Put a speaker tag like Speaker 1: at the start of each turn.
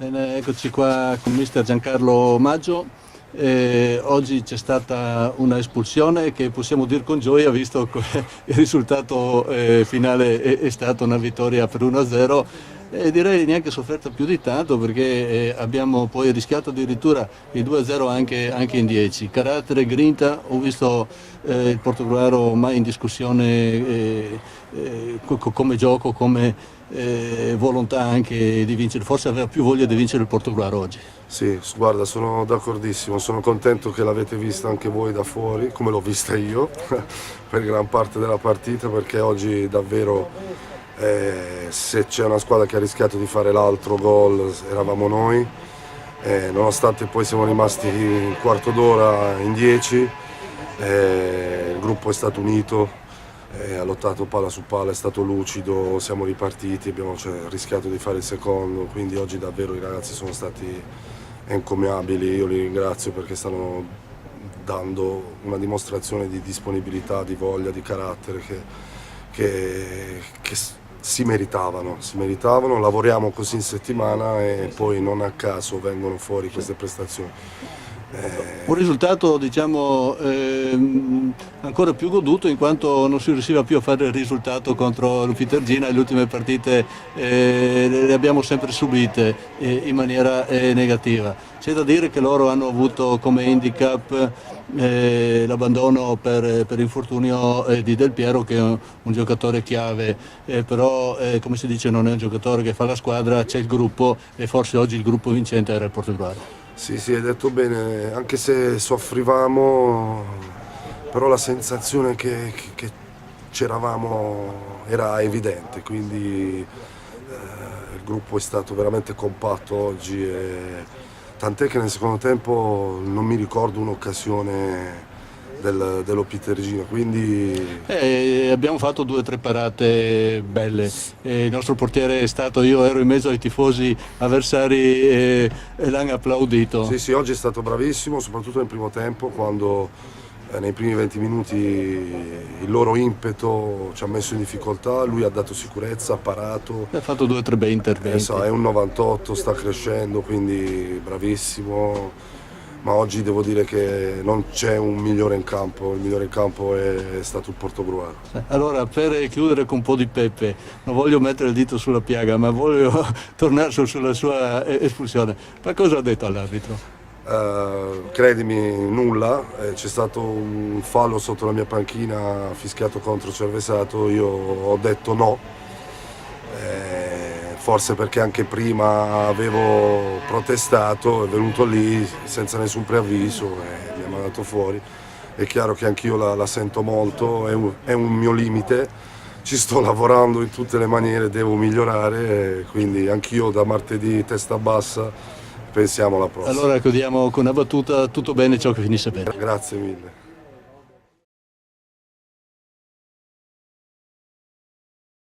Speaker 1: Bene, eccoci qua con mister Giancarlo Maggio. Oggi c'è stata una espulsione che possiamo dire con gioia, visto che il risultato finale è stata una vittoria per 1-0 e direi neanche sofferta più di tanto, perché abbiamo poi rischiato addirittura il 2-0 anche in 10. Carattere, grinta, ho visto il Portogruaro mai in discussione come gioco, come volontà anche di vincere. Forse aveva più voglia di vincere il Portogruaro oggi.
Speaker 2: Sì, guarda, sono d'accordissimo, sono contento che l'avete vista anche voi da fuori, come l'ho vista io, per gran parte della partita, perché oggi davvero se c'è una squadra che ha rischiato di fare l'altro gol eravamo noi, nonostante poi siamo rimasti un quarto d'ora in 10, il gruppo è stato unito. Ha lottato palla su palla, è stato lucido, siamo ripartiti, abbiamo rischiato di fare il secondo, quindi oggi davvero i ragazzi sono stati encomiabili, io li ringrazio perché stanno dando una dimostrazione di disponibilità, di voglia, di carattere che si meritavano, lavoriamo così in settimana e poi non a caso vengono fuori queste prestazioni.
Speaker 1: Un risultato, diciamo, ancora più goduto, in quanto non si riusciva più a fare il risultato contro l'Ufitergina, e le ultime partite le abbiamo sempre subite in maniera negativa. C'è da dire che loro hanno avuto come handicap l'abbandono per infortunio di Del Piero, che è un giocatore chiave, però come si dice non è un giocatore che fa la squadra, c'è il gruppo, e forse oggi il gruppo vincente era il Portogruaro.
Speaker 2: Sì, hai detto bene, anche se soffrivamo, però la sensazione che c'eravamo era evidente, quindi il gruppo è stato veramente compatto oggi, tant'è che nel secondo tempo non mi ricordo un'occasione dell'Opitergina, quindi
Speaker 1: abbiamo fatto 2 o 3 parate belle. Il nostro portiere è stato, io ero in mezzo ai tifosi avversari e l'hanno applaudito.
Speaker 2: Sì, oggi è stato bravissimo, soprattutto nel primo tempo, quando nei primi 20 minuti il loro impeto ci ha messo in difficoltà, lui ha dato sicurezza, ha parato.
Speaker 1: Ha fatto 2 o 3 bei interventi.
Speaker 2: È un 98, sta crescendo, quindi bravissimo. Ma oggi devo dire che non c'è un migliore in campo, il migliore in campo è stato il Portogruaro.
Speaker 1: Allora, per chiudere con un po' di pepe, non voglio mettere il dito sulla piaga, ma voglio tornare sulla sua espulsione. Ma cosa ha detto all'arbitro?
Speaker 2: Credimi, nulla, c'è stato un fallo sotto la mia panchina fischiato contro Cervesato, io ho detto no. Forse perché anche prima avevo protestato, è venuto lì senza nessun preavviso e mi ha mandato fuori. È chiaro che anch'io la sento molto, è un mio limite, ci sto lavorando in tutte le maniere, devo migliorare, quindi anch'io da martedì testa bassa, pensiamo alla prossima.
Speaker 1: Allora chiudiamo con una battuta: tutto bene, ciò che finisce bene.
Speaker 2: Grazie mille.